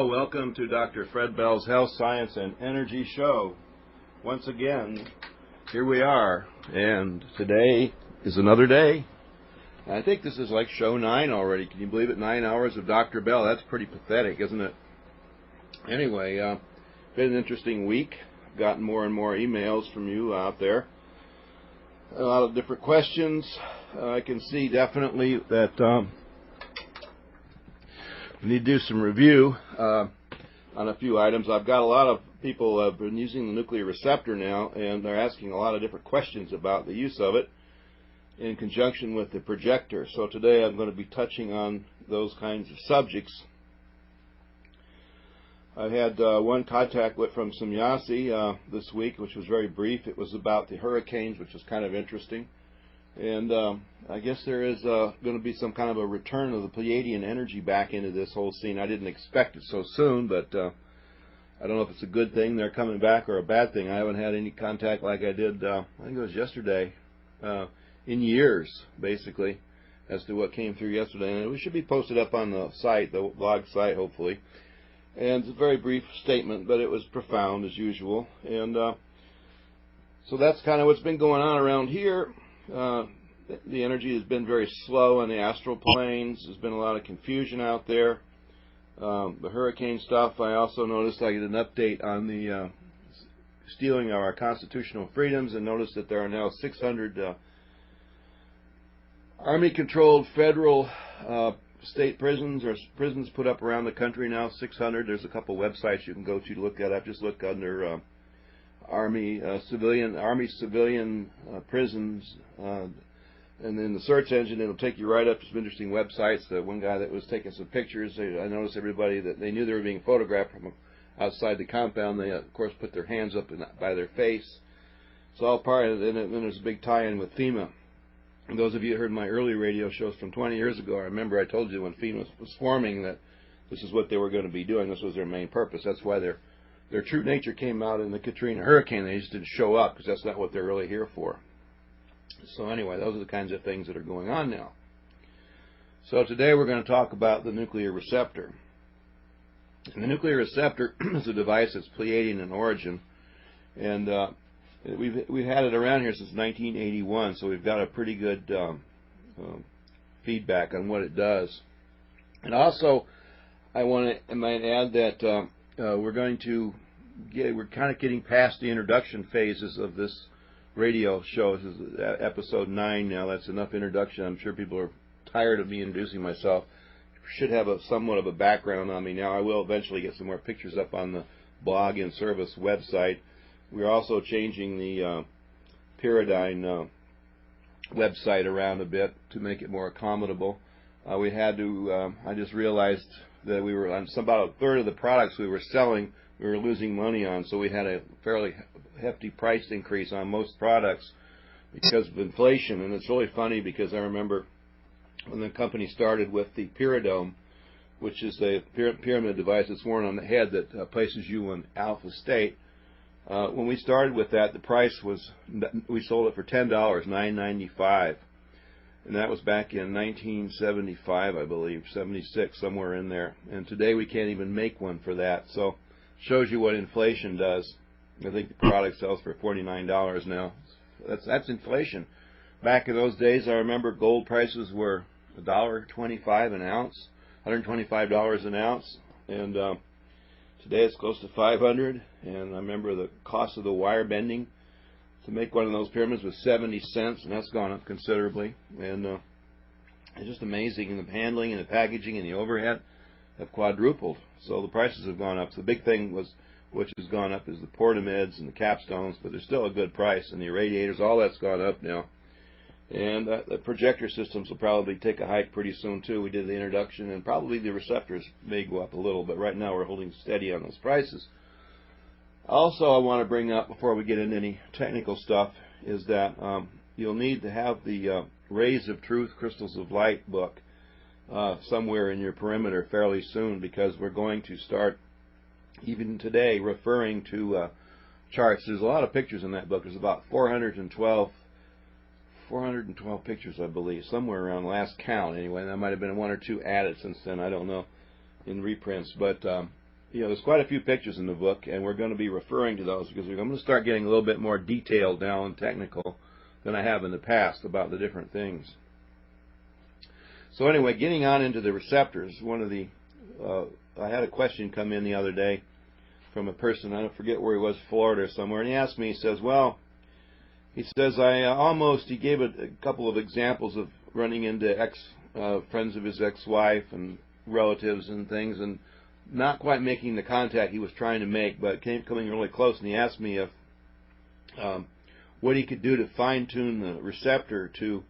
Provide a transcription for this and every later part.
Hello, welcome to Dr. Fred Bell's Health, Science, and Energy Show. Once again, here we are, and today is another day. I think this is like show 9 already. Can you believe it? 9 hours of Dr. Bell. That's pretty pathetic, isn't it? Anyway, been an interesting week. Gotten more and more emails from you out there. A lot of different questions. I can see definitely that we need to do some review on a few items. I've got a lot of people have been using the nuclear receptor now, and they're asking a lot of different questions about the use of it in conjunction with the projector. So today I'm going to be touching on those kinds of subjects. I had one contact from Somyasi this week, which was very brief. It was about the hurricanes, which was kind of interesting. And I guess there is going to be some kind of a return of the Pyradyne energy back into this whole scene. I didn't expect it so soon, but I don't know if it's a good thing they're coming back or a bad thing. I haven't had any contact like I did, I think it was yesterday, in years, basically, as to what came through yesterday. And it should be posted up on the site, the blog site, hopefully. And it's a very brief statement, but it was profound, as usual. And so that's kind of what's been going on around here. The energy has been very slow on the astral planes. There's been a lot of confusion out there. The hurricane stuff, I also noticed I get an update on the stealing of our constitutional freedoms, and noticed that there are now 600 Army-controlled federal state prisons, or prisons put up around the country now, 600. There's a couple websites you can go to look that up. Just look under Army civilian prisons, and then the search engine, it'll take you right up to some interesting websites. One guy that was taking some pictures, I noticed everybody that they knew they were being photographed from outside the compound. They of course put their hands up by their face. It's all part of it. And then there's a big tie-in with FEMA. And those of you who heard my early radio shows from 20 years ago, I remember I told you when FEMA was forming that this is what they were going to be doing. This was their main purpose. That's why their true nature came out in the Katrina hurricane. They just didn't show up because that's not what they're really here for. So anyway, those are the kinds of things that are going on now. So today we're going to talk about the nuclear receptor. And the nuclear receptor is a device that's Pleiadian in origin, and we've had it around here since 1981, so we've got a pretty good feedback on what it does. And also, I might add that we're kind of getting past the introduction phases of this radio show. This is episode 9 now. That's enough introduction. I'm sure people are tired of me introducing myself. Should have somewhat of a background on me now. I will eventually get some more pictures up on the blog and service website. We're also changing the Pyradyne website around a bit to make it more accommodable. We had to. I just realized that we were on about a third of the products we were selling, we were losing money on, so we had a fairly hefty price increase on most products because of inflation. And it's really funny because I remember when the company started with the Pyradyne, which is a pyramid device that's worn on the head that places you in alpha state. When we started with that, the price was, we sold it for $10, $9.95. And that was back in 1975, I believe, 76, somewhere in there. And today we can't even make one for that. So shows you what inflation does. I think the product sells for $49 now. That's inflation. Back in those days, I remember gold prices were $1.25 an ounce, $125 an ounce, and today it's close to $500. And I remember the cost of the wire bending to make one of those pyramids was 70 cents, and that's gone up considerably. And it's just amazing. And the handling and the packaging and the overhead have quadrupled. So the prices have gone up. So the big thing which has gone up is the portamids and the capstones, but they're still a good price. And the irradiators, all that's gone up now. And the projector systems will probably take a hike pretty soon too. We did the introduction, and probably the receptors may go up a little, but right now we're holding steady on those prices. Also, I want to bring up, before we get into any technical stuff, is that you'll need to have the Rays of Truth, Crystals of Light book somewhere in your perimeter fairly soon, because we're going to start, even today, referring to charts. There's a lot of pictures in that book. There's about 412 pictures, I believe, somewhere around last count anyway. There might have been one or two added since then, I don't know, in reprints. But there's quite a few pictures in the book, and we're going to be referring to those because I'm going to start getting a little bit more detailed now and technical than I have in the past about the different things. So anyway, getting on into the receptors, I had a question come in the other day from a person, I don't forget where he was, Florida or somewhere, and he asked me, he says, he gave a couple of examples of running into friends of his ex-wife and relatives and things, and not quite making the contact he was trying to make, but coming really close, and he asked me if what he could do to fine-tune the receptor to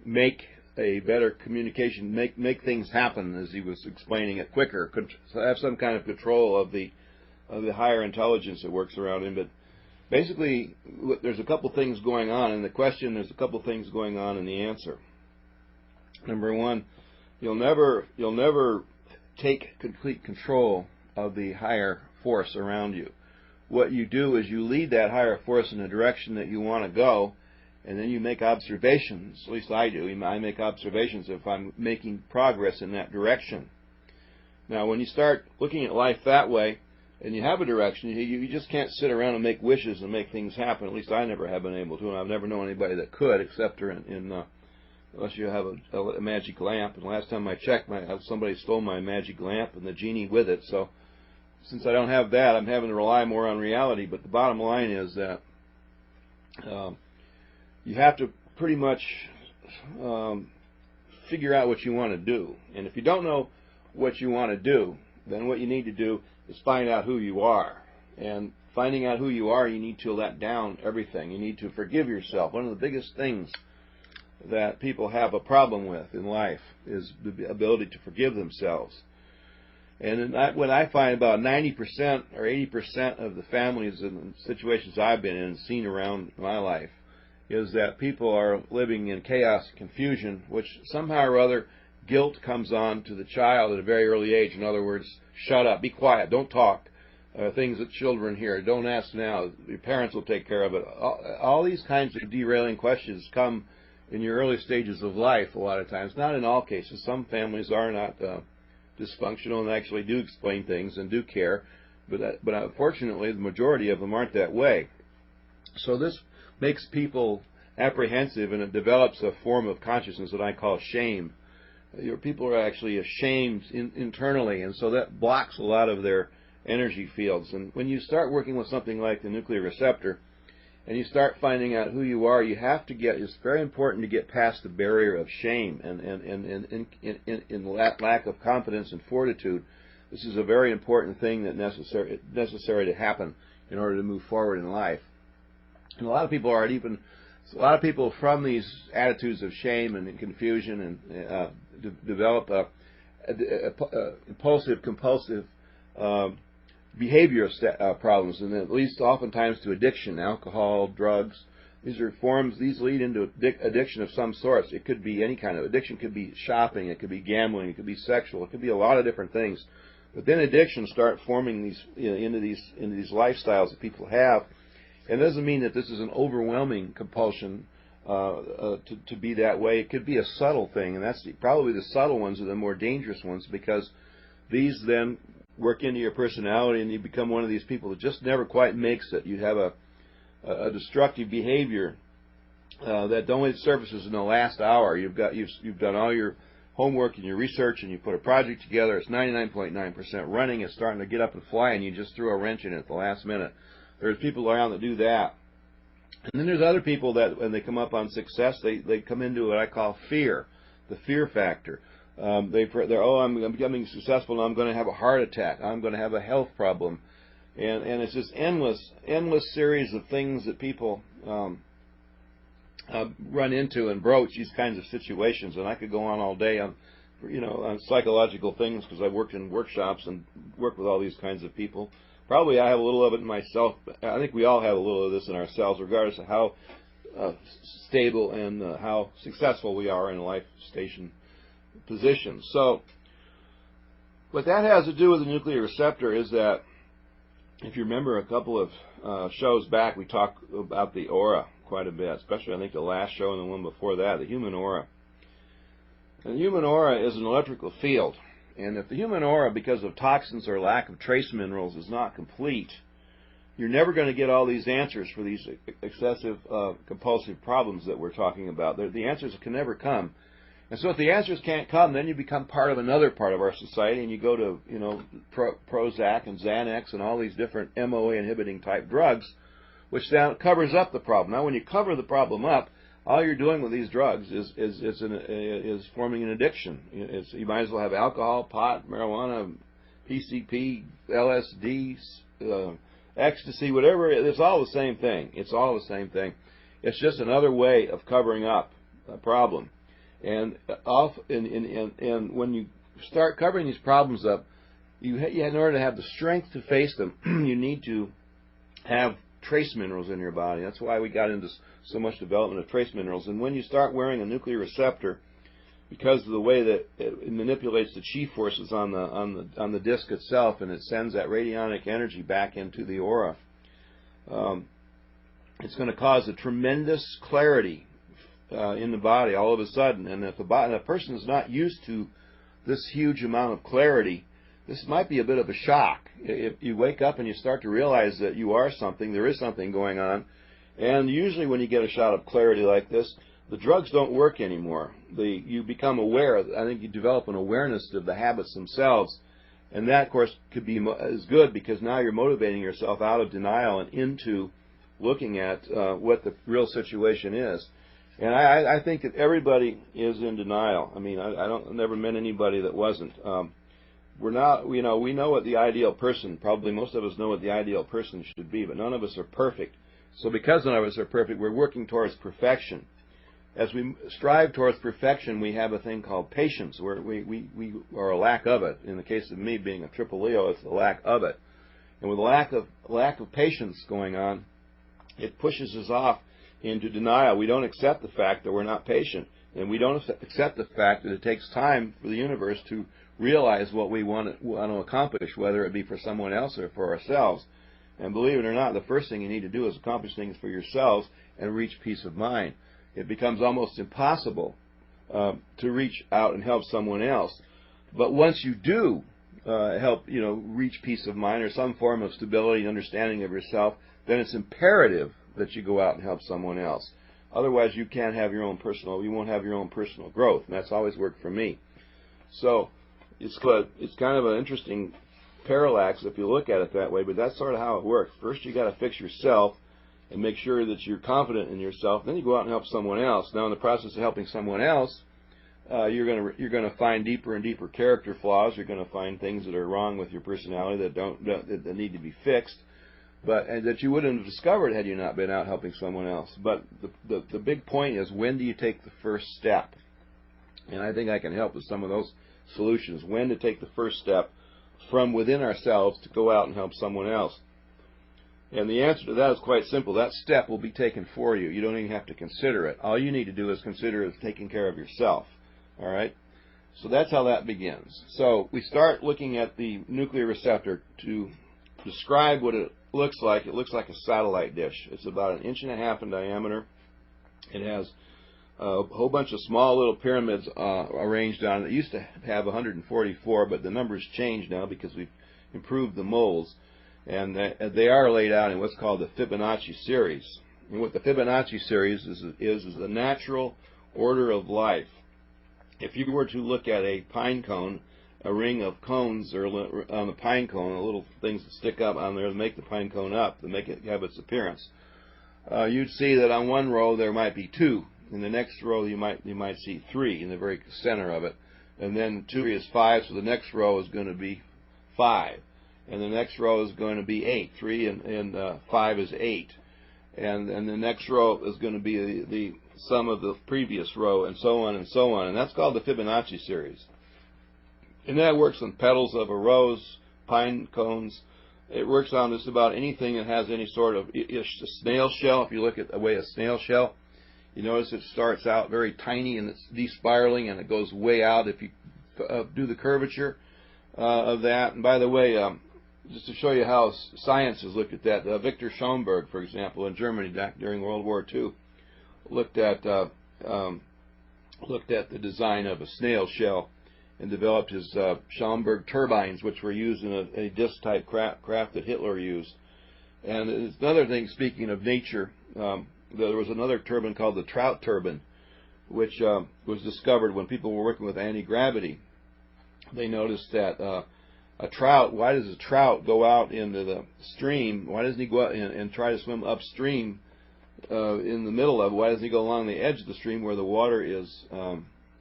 make a better communication, make things happen, as he was explaining it, quicker, so have some kind of control of the higher intelligence that works around him. But basically, there's a couple things going on in the question. There's a couple things going on in the answer. Number one, you'll never take complete control of the higher force around you. What you do is you lead that higher force in the direction that you want to go, and then you make observations. At least I do. I make observations if I'm making progress in that direction. Now, when you start looking at life that way, and you have a direction, you just can't sit around and make wishes and make things happen. At least I never have been able to, and I've never known anybody that could, except unless you have a magic lamp. And last time I checked, somebody stole my magic lamp and the genie with it. So since I don't have that, I'm having to rely more on reality. But the bottom line is that you have to pretty much figure out what you want to do. And if you don't know what you want to do, then what you need to do is find out who you are. And finding out who you are, you need to let down everything. You need to forgive yourself. One of the biggest things that people have a problem with in life is the ability to forgive themselves. And what I find, about 90% or 80% of the families and situations I've been in and seen around my life, is that people are living in chaos and confusion, which somehow or other guilt comes on to the child at a very early age. In other words, shut up, be quiet, don't talk. Things that children hear, don't ask now, your parents will take care of it. All these kinds of derailing questions come in your early stages of life a lot of times. Not in all cases. Some families are not dysfunctional and actually do explain things and do care, but unfortunately the majority of them aren't that way. So this makes people apprehensive, and it develops a form of consciousness that I call shame. Your people are actually ashamed internally, and so that blocks a lot of their energy fields. And when you start working with something like the nuclear receptor, and you start finding out who you are, it's very important to get past the barrier of shame and lack of confidence and fortitude. This is a very important thing that necessary to happen in order to move forward in life. And a lot of people from these attitudes of shame and confusion and develop impulsive, compulsive behavior problems, and at least oftentimes to addiction, alcohol, drugs. These lead into addiction of some sort. It could be any kind of addiction. It could be shopping, it could be gambling, it could be sexual, it could be a lot of different things. But then addictions start forming into these lifestyles that people have. And it doesn't mean that this is an overwhelming compulsion to be that way. It could be a subtle thing, and that's probably the subtle ones are the more dangerous ones, because these then work into your personality, and you become one of these people that just never quite makes it. You have a destructive behavior that only surfaces in the last hour. You've done all your homework and your research, and you put a project together. It's 99.9% running. It's starting to get up and fly, and you just threw a wrench in it at the last minute. There's people around that do that. And then there's other people that when they come up on success, they come into what I call fear, the fear factor. I'm becoming successful, and I'm going to have a heart attack. I'm going to have a health problem. And it's this endless series of things that people run into and broach these kinds of situations. And I could go on all day on psychological things, because I've worked in workshops and worked with all these kinds of people. Probably I have a little of it in myself. I think we all have a little of this in ourselves, regardless of how stable and how successful we are in life station positions. So what that has to do with the nuclear receptor is that, if you remember a couple of shows back, we talked about the aura quite a bit, especially I think the last show and the one before that, the human aura. And the human aura is an electrical field. And if the human aura, because of toxins or lack of trace minerals, is not complete, you're never going to get all these answers for these excessive compulsive problems that we're talking about. The answers can never come. And so if the answers can't come, then you become part of another part of our society, and you go to, Prozac and Xanax and all these different MOA inhibiting type drugs, which now covers up the problem. Now, when you cover the problem up, all you're doing with these drugs is forming an addiction. You might as well have alcohol, pot, marijuana, PCP, LSD, ecstasy, whatever. It's all the same thing. It's all the same thing. It's just another way of covering up a problem. And when you start covering these problems up, in order to have the strength to face them, you need to have trace minerals in your body. That's why we got into so much development of trace minerals. And when you start wearing a nuclear receptor, because of the way that it manipulates the chi forces on the disc itself, and it sends that radionic energy back into the aura, it's going to cause a tremendous clarity in the body all of a sudden. And if a person is not used to this huge amount of clarity, this might be a bit of a shock. If you wake up and you start to realize that you are something, there is something going on, and usually when you get a shot of clarity like this, the drugs don't work anymore. You become aware. I think you develop an awareness of the habits themselves, and that, of course, is good, because now you're motivating yourself out of denial and into looking at what the real situation is. And I think that everybody is in denial. I mean, I never met anybody that wasn't. We're not, we know what the ideal person, probably most of us know what the ideal person should be, but none of us are perfect. So because none of us are perfect, we're working towards perfection. As we strive towards perfection, we have a thing called patience, where we are a lack of it. In the case of me being a triple Leo, it's the lack of it. And with a lack of patience going on, it pushes us off into denial. We don't accept the fact that we're not patient, and we don't accept the fact that it takes time for the universe to realize what we want to accomplish, whether it be for someone else or for ourselves. And believe it or not, the first thing you need to do is accomplish things for yourselves and reach peace of mind. It becomes almost impossible to reach out and help someone else. But once you do help, reach peace of mind or some form of stability and understanding of yourself, then it's imperative that you go out and help someone else. Otherwise, you won't have your own personal growth, and that's always worked for me. So it's kind of an interesting parallax if you look at it that way, but that's sort of how it works. First, you got to fix yourself and make sure that you're confident in yourself. Then you go out and help someone else. Now, in the process of helping someone else, you're going to find deeper and deeper character flaws. You're going to find things that are wrong with your personality that need to be fixed, and that you wouldn't have discovered had you not been out helping someone else. But the big point is, when do you take the first step? And I think I can help with some of those solutions. When to take the first step from within ourselves to go out and help someone else. And the answer to that is quite simple. That step will be taken for you. You don't even have to consider it. All you need to do is consider taking care of yourself. All right? So that's how that begins. So we start looking at the nuclear receptor. To describe what it looks like a satellite dish. It's about 1.5 inches in diameter. It has a whole bunch of small little pyramids arranged on it. It used to have 144, but the numbers changed now because we've improved the molds. And they are laid out in what's called the Fibonacci series. And what the Fibonacci series is the natural order of life. If you were to look at a pine cone, a ring of cones or on the pine cone, the little things that stick up on there to make the pine cone up, to make it have its appearance, you'd see that on one row there might be 2. In the next row you might see 3 in the very center of it. And then 2 is 5, so the next row is going to be 5. And the next row is going to be 8. 3 and 5 is 8. And the next row is going to be the sum of the previous row, and so on and so on. And that's called the Fibonacci series. And that works on petals of a rose, pine cones. It works on just about anything that has any sort of a snail shell. If you look at the way a snail shell, you notice it starts out very tiny and it's despiraling and it goes way out if you do the curvature of that. And by the way, just to show you how science has looked at that, Victor Schomburg, for example, in Germany back during World War II, looked at the design of a snail shell, and developed his Schaumburg turbines, which were used in a disc-type craft that Hitler used. And it's another thing, speaking of nature, there was another turbine called the trout turbine, which was discovered when people were working with anti-gravity. They noticed that a trout, why does a trout go out into the stream? Why doesn't he go out and try to swim upstream in the middle of it? Why doesn't he go along the edge of the stream where the water is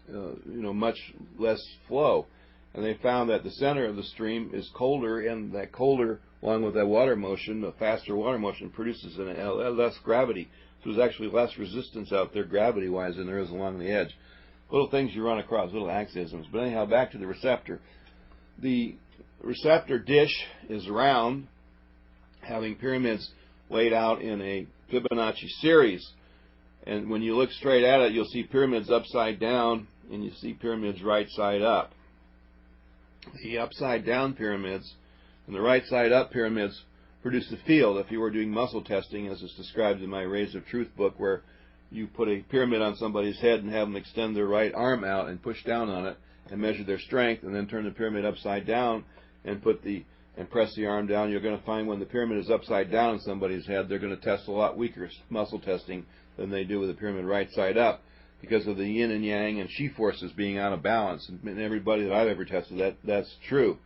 much less flow? And they found that the center of the stream is colder, and that colder, along with that water motion, a faster water motion, produces less gravity. So there's actually less resistance out there gravity-wise than there is along the edge. Little things you run across, little axisms. But anyhow, back to the receptor. The receptor dish is round, having pyramids laid out in a Fibonacci series. And when you look straight at it, you'll see pyramids upside down, and you see pyramids right side up. The upside down pyramids and the right side up pyramids produce a field. If you were doing muscle testing, as is described in my Rays of Truth book, where you put a pyramid on somebody's head and have them extend their right arm out and push down on it and measure their strength, and then turn the pyramid upside down and press the arm down, you're going to find when the pyramid is upside down on somebody's head, they're going to test a lot weaker muscle testing than they do with the pyramid right side up, because of the yin and yang and chi forces being out of balance. And everybody that I've ever tested, that's true.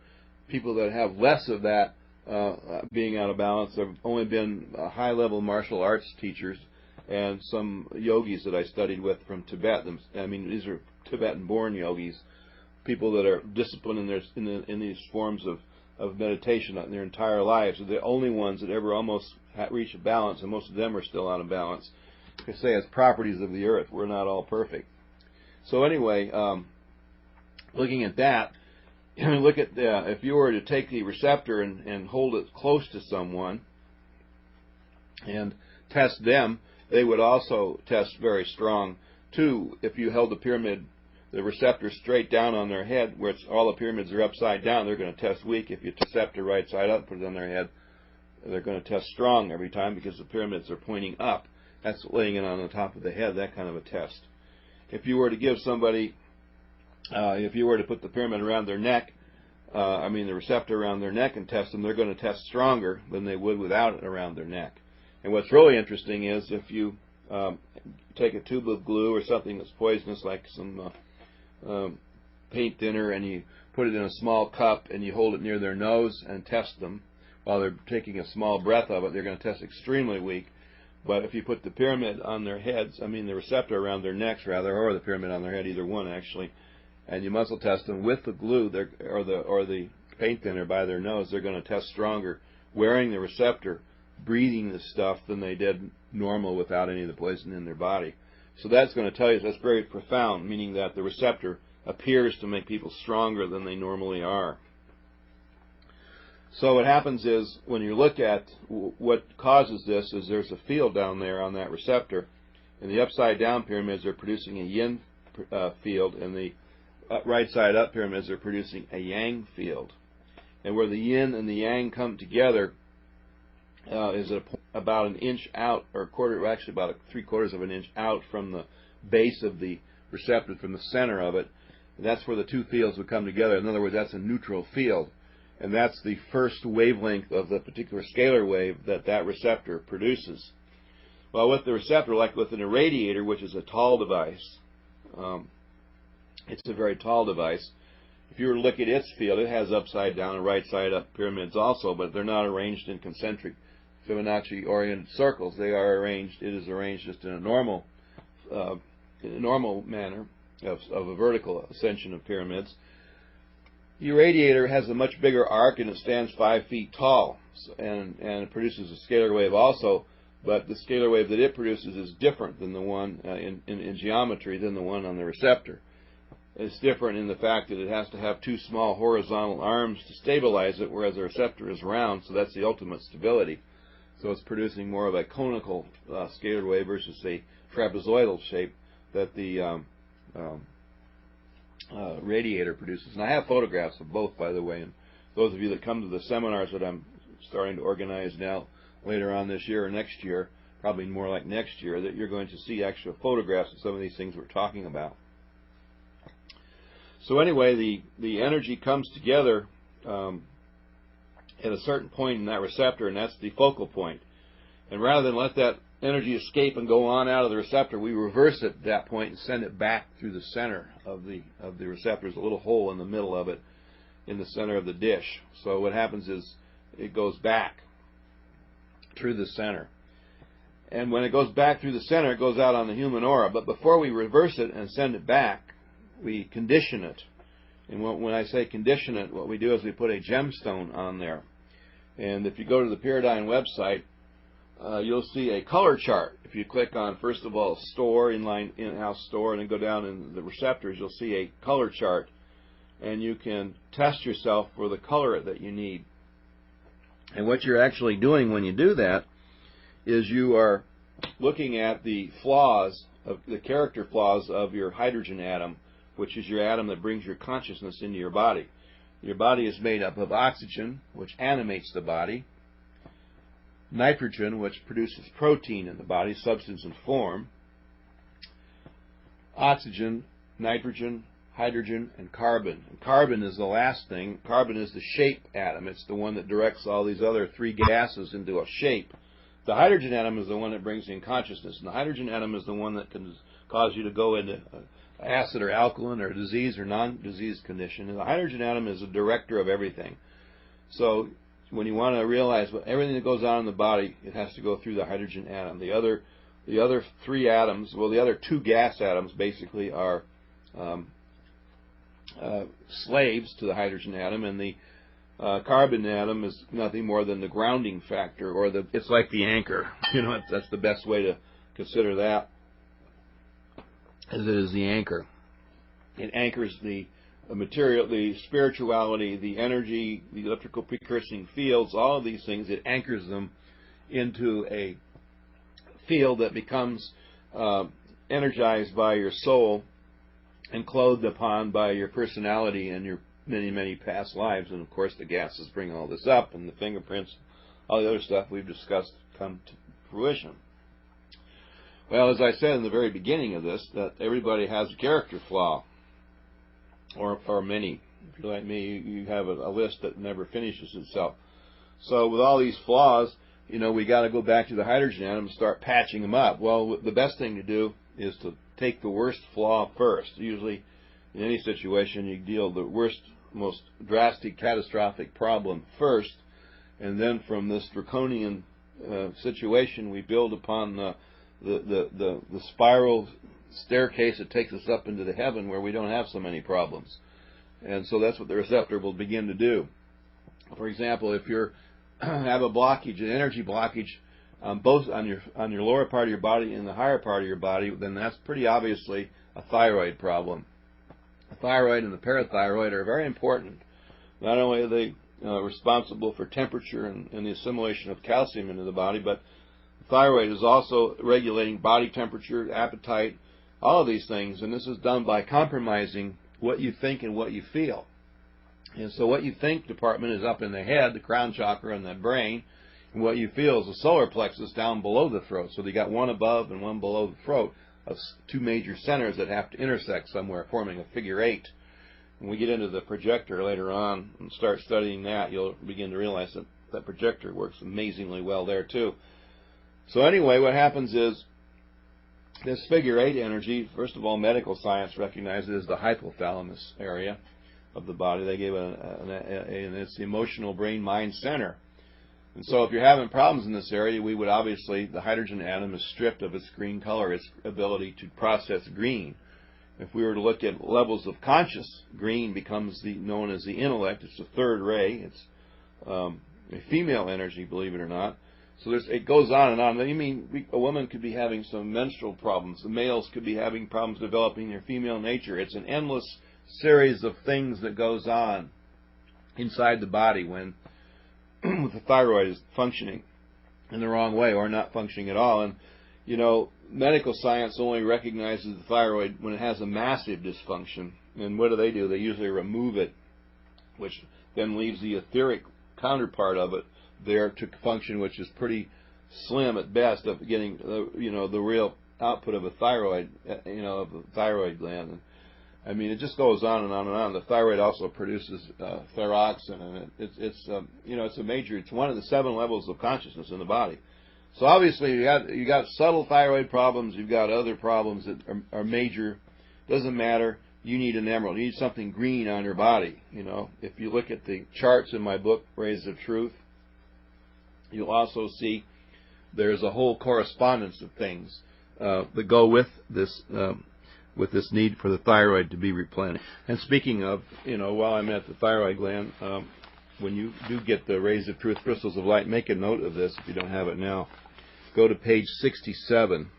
People that have less of that being out of balance have only been high-level martial arts teachers and some yogis that I studied with from Tibet. I mean, these are Tibetan-born yogis, people that are disciplined in these forms of meditation in their entire lives. They're the only ones that ever almost reach a balance, and most of them are still out of balance. Like I say, as properties of the earth, we're not all perfect. So anyway, looking at that, look at if you were to take the receptor and hold it close to someone and test them, they would also test very strong too. If you held the pyramid, the receptor straight down on their head, where all the pyramids are upside down, they're going to test weak. If you test the receptor right side up, put it on their head, they're going to test strong every time, because the pyramids are pointing up. That's laying it on the top of the head, that kind of a test. If you were to give somebody, if you were to put the pyramid around their neck, the receptor around their neck and test them, they're going to test stronger than they would without it around their neck. And what's really interesting is if you take a tube of glue or something that's poisonous, like some paint thinner, and you put it in a small cup and you hold it near their nose and test them while they're taking a small breath of it, they're going to test extremely weak. But if you put the pyramid on their heads, the receptor around their necks rather, or the pyramid on their head, either one actually, and you muscle test them with the glue or the paint thinner by their nose, they're going to test stronger wearing the receptor, breathing this stuff, than they did normal without any of the poison in their body. So that's going to tell you that's very profound, meaning that the receptor appears to make people stronger than they normally are. So what happens is, when you look at what causes this, is there's a field down there on that receptor, and the upside down pyramids are producing a yin field, and the right side up pyramids are producing a yang field. And where the yin and the yang come together is about an inch out, or about 3/4 of an inch out from the base of the receptor, from the center of it. And that's where the two fields would come together. In other words, that's a neutral field. And that's the first wavelength of the particular scalar wave that receptor produces. Well, with the receptor, like with an irradiator, which is a tall device, it's a very tall device. If you were to look at its field, it has upside down and right side up pyramids also, but they're not arranged in concentric Fibonacci-oriented circles. It is arranged just in a normal manner of a vertical ascension of pyramids. The irradiator has a much bigger arc, and it stands 5 feet tall, and it produces a scalar wave also, but the scalar wave that it produces is different than the one in geometry than the one on the receptor. It's different in the fact that it has to have two small horizontal arms to stabilize it, whereas the receptor is round, so that's the ultimate stability. So it's producing more of a conical scalar wave versus a trapezoidal shape that the radiator produces. And I have photographs of both, by the way, and those of you that come to the seminars that I'm starting to organize now later on this year or next year, probably more like next year, that you're going to see actual photographs of some of these things we're talking about. So anyway, the energy comes together at a certain point in that receptor, and that's the focal point. And rather than let that energy escape and go on out of the receptor, we reverse it at that point and send it back through the center of the receptor. There's a little hole in the middle of it, in the center of the dish. So what happens is it goes back through the center. And when it goes back through the center, it goes out on the human aura. But before we reverse it and send it back, we condition it. And when I say condition it, what we do is we put a gemstone on there. And if you go to the Pyradyne website, you'll see a color chart. If you click on, first of all, store, in-house store, and then go down in the receptors, you'll see a color chart. And you can test yourself for the color that you need. And what you're actually doing when you do that is you are looking at the flaws, of the character flaws of your hydrogen atom, which is your atom that brings your consciousness into your body. Your body is made up of oxygen, which animates the body, nitrogen, which produces protein in the body, substance and form, oxygen, nitrogen, hydrogen, and carbon. And carbon is the last thing. Carbon is the shape atom. It's the one that directs all these other three gases into a shape. The hydrogen atom is the one that brings in consciousness, and the hydrogen atom is the one that can cause you to go into acid or alkaline or disease or non-disease condition. And the hydrogen atom is a director of everything. So when you want to realize everything that goes on in the body, it has to go through the hydrogen atom. The other three atoms, well, the other two gas atoms basically are slaves to the hydrogen atom, and the carbon atom is nothing more than the grounding factor, or it's like the anchor. That's the best way to consider that, as it is the anchor. It anchors the material, the spirituality, the energy, the electrical precursing fields, all of these things. It anchors them into a field that becomes energized by your soul and clothed upon by your personality and your many, many past lives. And of course the gases bring all this up, and the fingerprints, all the other stuff we've discussed come to fruition. Well, as I said in the very beginning of this, that everybody has a character flaw, or many. If you're like me, you have a list that never finishes itself. So with all these flaws, we got to go back to the hydrogen atom and start patching them up. Well, the best thing to do is to take the worst flaw first. Usually in any situation, you deal the worst, most drastic, catastrophic problem first, and then from this draconian situation, we build upon the spiral staircase that takes us up into the heaven where we don't have so many problems. And so that's what the receptor will begin to do. For example, if you have a blockage, an energy blockage, both on your lower part of your body and the higher part of your body, then that's pretty obviously a thyroid problem. The thyroid and the parathyroid are very important. Not only are they responsible for temperature and the assimilation of calcium into the body, but the thyroid is also regulating body temperature, appetite, all of these things. And this is done by compromising what you think and what you feel. And so what you think department is up in the head, the crown chakra and the brain, and what you feel is the solar plexus down below the throat. So they got one above and one below the throat of two major centers that have to intersect somewhere, forming a figure 8. When we get into the projector later on and start studying that, you'll begin to realize that that projector works amazingly well there too. So anyway, what happens is this figure 8 energy, first of all, medical science recognizes it as the hypothalamus area of the body. They gave and it's the emotional brain mind center. And so if you're having problems in this area, we would obviously, the hydrogen atom is stripped of its green color, its ability to process green. If we were to look at levels of conscious, green becomes known as the intellect. It's the third ray. It's a female energy, believe it or not. So it goes on and on. You mean a woman could be having some menstrual problems. The males could be having problems developing their female nature. It's an endless series of things that goes on inside the body when the thyroid is functioning in the wrong way or not functioning at all. And, medical science only recognizes the thyroid when it has a massive dysfunction. And what do? They usually remove it, which then leaves the etheric counterpart of it there to function, which is pretty slim at best of getting, the real output of a thyroid, of the thyroid gland. I mean, it just goes on and on and on. The thyroid also produces thyroxine, and it's a major. It's one of the 7 levels of consciousness in the body. So obviously, you got subtle thyroid problems. You've got other problems that are major. Doesn't matter. You need an emerald. You need something green on your body. If you look at the charts in my book, Rays of Truth, you'll also see there's a whole correspondence of things that go with this need for the thyroid to be replenished. And speaking of, while I'm at the thyroid gland, when you do get the Rays of Truth crystals of light, make a note of this if you don't have it now. Go to page 67.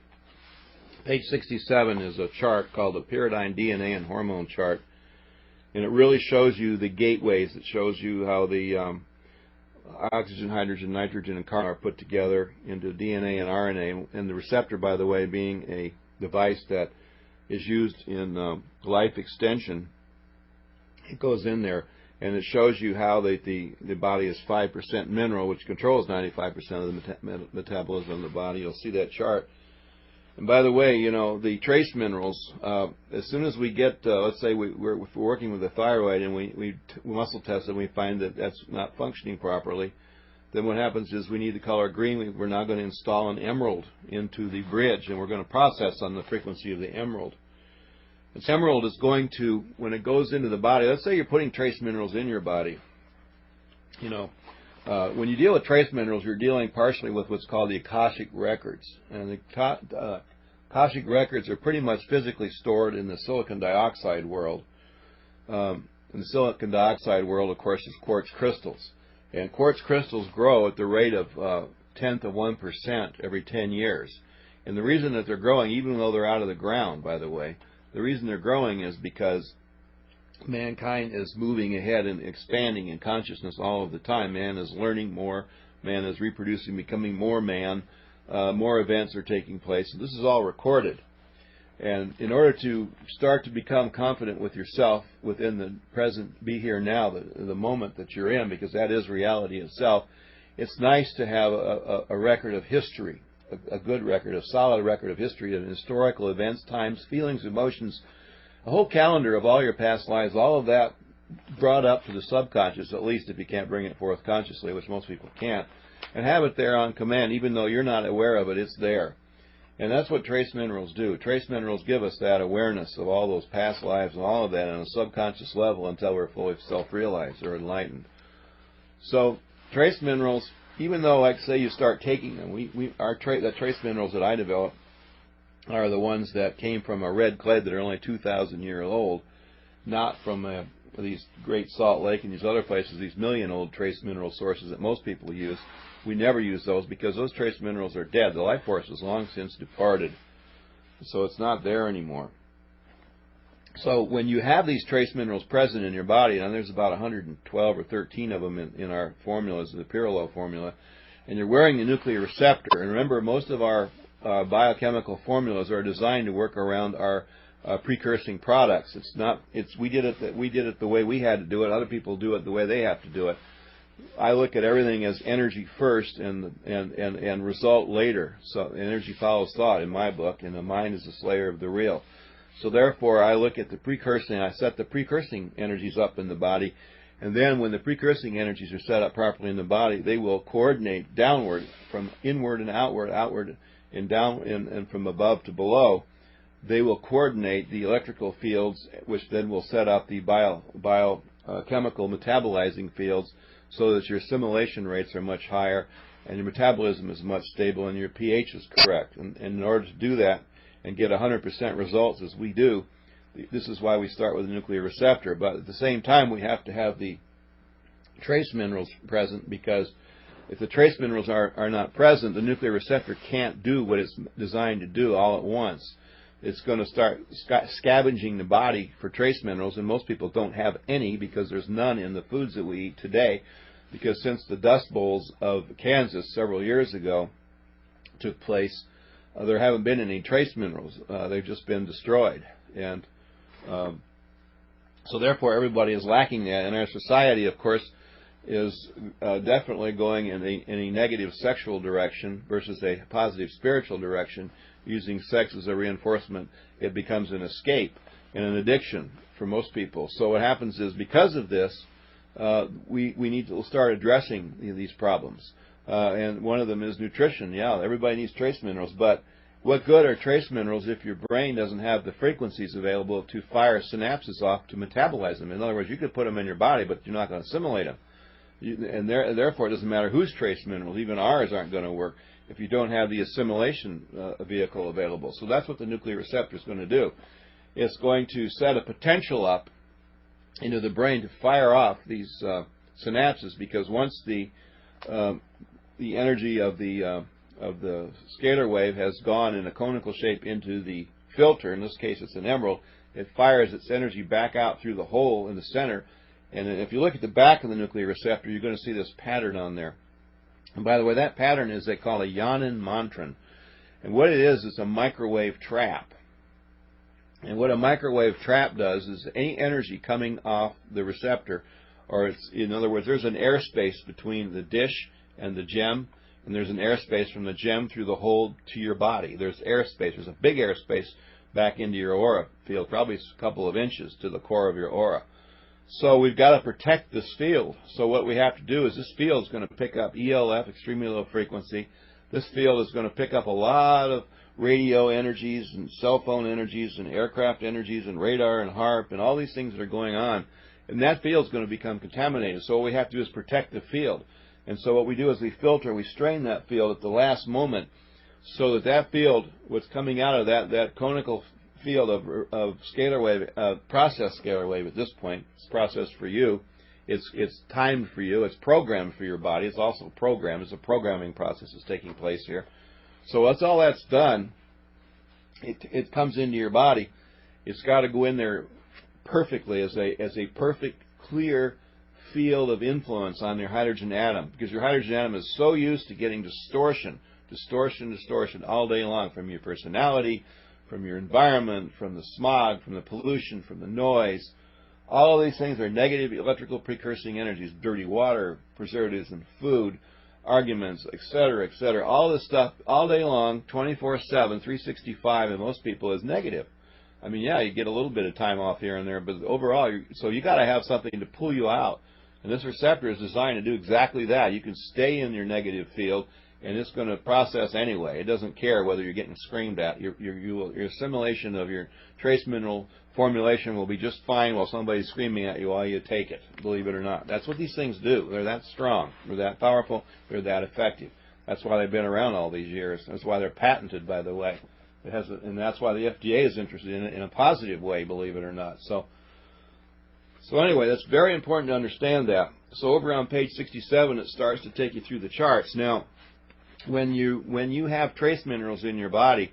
Page 67 is a chart called the Pyradyne DNA and Hormone Chart, and it really shows you the gateways. It shows you how the oxygen, hydrogen, nitrogen, and carbon are put together into DNA and RNA, and the receptor, by the way, being a device that is used in life extension. It goes in there, and it shows you how the body is 5% mineral, which controls 95% of the metabolism of the body. You'll see that chart. And by the way, the trace minerals, as soon as we get, let's say we're working with the thyroid and we muscle test and we find that that's not functioning properly, then what happens is we need the color green. We're now going to install an emerald into the bridge, and we're going to process on the frequency of the emerald. This emerald is going to, when it goes into the body, let's say you're putting trace minerals in your body. When you deal with trace minerals, you're dealing partially with what's called the Akashic records. And the Akashic records are pretty much physically stored in the silicon dioxide world. In the silicon dioxide world, of course, is quartz crystals. And quartz crystals grow at the rate of 1/10 of 1% every 10 years. And the reason that they're growing, even though they're out of the ground, by the way, the reason they're growing is because mankind is moving ahead and expanding in consciousness all of the time. Man is learning more. Man is reproducing, becoming more man. More events are taking place. And this is all recorded. And in order to start to become confident with yourself within the present, be here now, the moment that you're in, because that is reality itself, it's nice to have a record of history, a good record, a solid record of history of historical events, times, feelings, emotions, a whole calendar of all your past lives, all of that brought up to the subconscious, at least if you can't bring it forth consciously, which most people can't, and have it there on command. Even though you're not aware of it, it's there. And that's what trace minerals do. Trace minerals give us that awareness of all those past lives and all of that on a subconscious level until we're fully self-realized or enlightened. So trace minerals, even though, like say, you start taking them, the trace minerals that I developed are the ones that came from a red clay that are only 2,000 years old, not from these Great Salt Lake and these other places, these million-old trace mineral sources that most people use. We never use those because those trace minerals are dead. The life force is long since departed, so it's not there anymore. So when you have these trace minerals present in your body, and there's about 112 or 13 of them in our formulas, the Pyralyl formula, and you're wearing the nuclear receptor, and remember, most of our biochemical formulas are designed to work around our precursing products. We did it the way we had to do it. Other people do it the way they have to do it. I look at everything as energy first and result later. So energy follows thought in my book, and the mind is the slayer of the real. So therefore, I look at the precursing. I set the precursing energies up in the body, and then when the precursing energies are set up properly in the body, they will coordinate downward, from inward and outward and down and from above to below. They will coordinate the electrical fields, which then will set up the biochemical metabolizing fields, so that your assimilation rates are much higher and your metabolism is much stable and your pH is correct. And in order to do that and get 100% results as we do, this is why we start with a nuclear receptor. But at the same time, we have to have the trace minerals present, because if the trace minerals are not present, the nuclear receptor can't do what it's designed to do all at once. It's going to start scavenging the body for trace minerals, and most people don't have any because there's none in the foods that we eat today, because since the Dust Bowls of Kansas several years ago took place, there haven't been any trace minerals. They've just been destroyed. And so therefore everybody is lacking that, and our society, of course, is definitely going in a negative sexual direction versus a positive spiritual direction. Using sex as a reinforcement, it becomes an escape. and an addiction for most people. So what happens is, because of this, we need to start addressing these problems. And one of them is nutrition. Yeah, everybody needs trace minerals, but what good are trace minerals if your brain doesn't have the frequencies available to fire synapses off to metabolize them? In other words, you could put them in your body, but you're not going to assimilate them. Therefore, it doesn't matter whose trace minerals, even ours, aren't going to work if you don't have the assimilation vehicle available. So that's what the nuclear receptor is going to do. It's going to set a potential up into the brain to fire off these synapses, because once the energy of the scalar wave has gone in a conical shape into the filter, in this case it's an emerald, it fires its energy back out through the hole in the center. And if you look at the back of the nuclear receptor, you're going to see this pattern on there. And by the way, that pattern is, they call a Yanin mantran. And what it is a microwave trap. And what a microwave trap does is, any energy coming off the receptor, or in other words, there's an airspace between the dish and the gem, and there's an airspace from the gem through the hole to your body. There's airspace. There's a big airspace back into your aura field, probably a couple of inches to the core of your aura. So we've got to protect this field. So what we have to do is, this field is going to pick up ELF, extremely low frequency. This field is going to pick up a lot of radio energies and cell phone energies and aircraft energies and radar and HARP and all these things that are going on. And that field is going to become contaminated. So what we have to do is protect the field. And so what we do is we filter, we strain that field at the last moment, so that field, what's coming out of that conical field of scalar wave, process scalar wave at this point, it's processed for you, it's timed for you, it's programmed for your body, it's also programmed, it's a programming process that's taking place here. So once all that's done, it comes into your body. It's got to go in there perfectly as a perfect, clear field of influence on your hydrogen atom, because your hydrogen atom is so used to getting distortion all day long, from your personality, from your environment, from the smog, from the pollution, from the noise. All of these things are negative electrical precursing energies: dirty water, preservatives in food, arguments, etc., etc. All this stuff all day long, 24/7, 365, and most people is negative. I mean, yeah, you get a little bit of time off here and there, but overall, so you got to have something to pull you out. And this receptor is designed to do exactly that. You can stay in your negative field, and it's going to process anyway. It doesn't care whether you're getting screamed at. Your assimilation of your trace mineral formulation will be just fine while somebody's screaming at you while you take it, believe it or not. That's what these things do. They're that strong. They're that powerful. They're that effective. That's why they've been around all these years. That's why they're patented, by the way. And that's why the FDA is interested in it in a positive way, believe it or not. So anyway, that's very important to understand that. So over on page 67, it starts to take you through the charts. Now, when you have trace minerals in your body,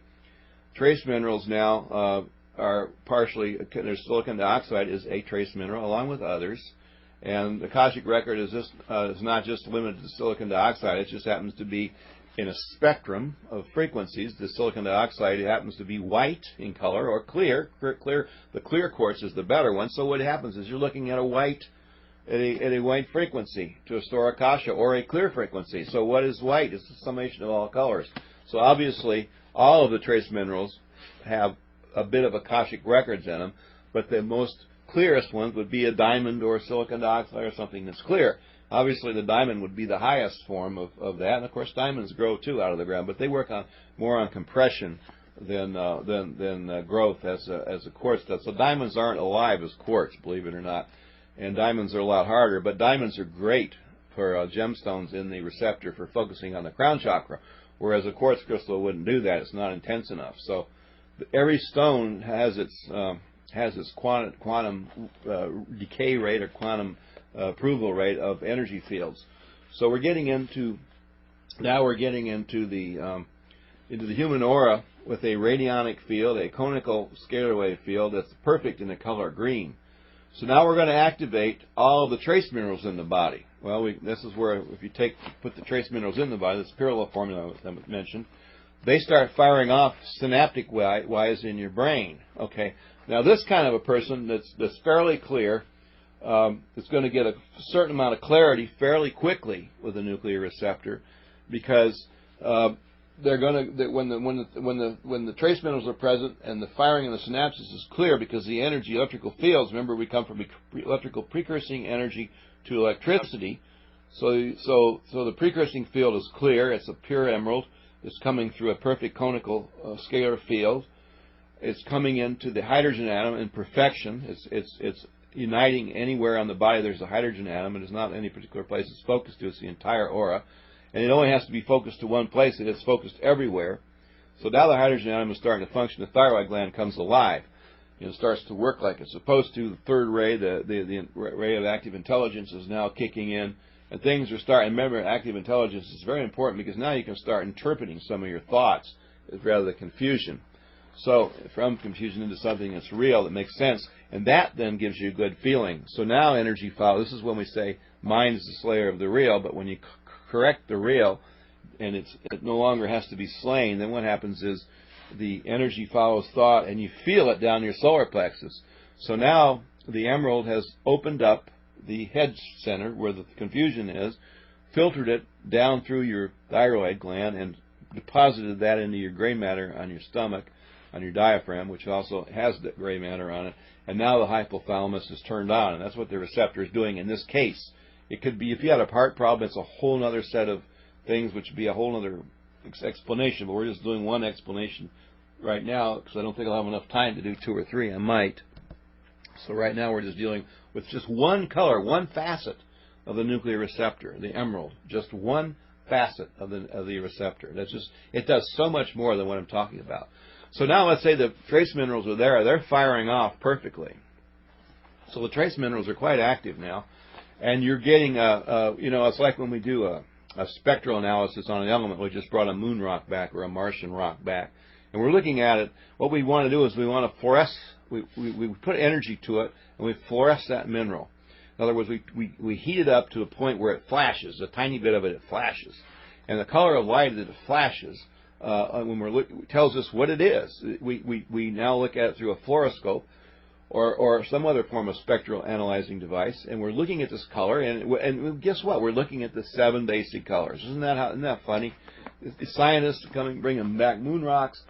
trace minerals now are partially, there's silicon dioxide is a trace mineral along with others. And the Akashic record is not just limited to silicon dioxide. It just happens to be in a spectrum of frequencies. The silicon dioxide happens to be white in color or clear. The clear quartz is the better one. So what happens is, you're looking at a white frequency to store Akasha, or a clear frequency. So what is white? It's the summation of all colors. So obviously, all of the trace minerals have a bit of Akashic records in them, but the most clearest ones would be a diamond or silicon dioxide or something that's clear. Obviously, the diamond would be the highest form of that, and of course, diamonds grow too out of the ground, but they work more on compression than growth as a quartz does. So diamonds aren't alive as quartz, believe it or not, and diamonds are a lot harder. But diamonds are great for gemstones in the receptor for focusing on the crown chakra, whereas a quartz crystal wouldn't do that. It's not intense enough. So every stone has its quantum decay rate or quantum approval rate of energy fields. So we're getting into the human aura with a radionic field, a conical scalar wave field that's perfect in the color green. So now we're going to activate all of the trace minerals in the body. Well, this is where, if you put the trace minerals in the body, this parallel formula that was mentioned, they start firing off synaptic wise in your brain. Okay. Now this kind of a person that's fairly clear, it's going to get a certain amount of clarity fairly quickly with a nuclear receptor, because they're going to, when the trace minerals are present and the firing in the synapses is clear, because the energy, electrical fields, remember we come from electrical precursing energy to electricity, so the precursing field is clear. It's a pure emerald. It's coming through a perfect conical scalar field. It's coming into the hydrogen atom in perfection. It's uniting anywhere on the body there's a hydrogen atom. It is not any particular place it's focused to. It's the entire aura. And it only has to be focused to one place. It's focused everywhere. So now the hydrogen atom is starting to function. The thyroid gland comes alive. It starts to work like it's supposed to. The third ray, the ray of active intelligence, is now kicking in. And things are starting. Remember, active intelligence is very important, because now you can start interpreting some of your thoughts rather than confusion. So from confusion into something that's real, that makes sense. And that then gives you a good feeling. So now energy follows. This is when we say mind is the slayer of the real. But when you correct the real, and it no longer has to be slain, then what happens is the energy follows thought, and you feel it down your solar plexus. So now the emerald has opened up the head center where the confusion is, filtered it down through your thyroid gland, and deposited that into your gray matter on your stomach, on your diaphragm, which also has the gray matter on it. And now the hypothalamus is turned on, and that's what the receptor is doing in this case. It could be, if you had a heart problem, it's a whole other set of things, which would be a whole other explanation, but we're just doing one explanation right now, because I don't think I'll have enough time to do two or three. I might. So right now we're just dealing with just one color, one facet of the nuclear receptor, the emerald. Just one facet of the receptor. That's just, it does so much more than what I'm talking about. So now let's say the trace minerals are there. They're firing off perfectly. So the trace minerals are quite active now. And you're getting, it's like when we do a spectral analysis on an element. We just brought a moon rock back or a Martian rock back. And we're looking at it. What we want to do is we want to fluoresce. We put energy to it, and we fluoresce that mineral. In other words, we heat it up to a point where it flashes. A tiny bit of it flashes. And the color of light that it flashes when tells us what it is. We now look at it through a fluoroscope, or some other form of spectral analyzing device, and we're looking at this color, and guess what? We're looking at the 7 basic colors. Isn't that funny? The scientists bring them back moon rocks,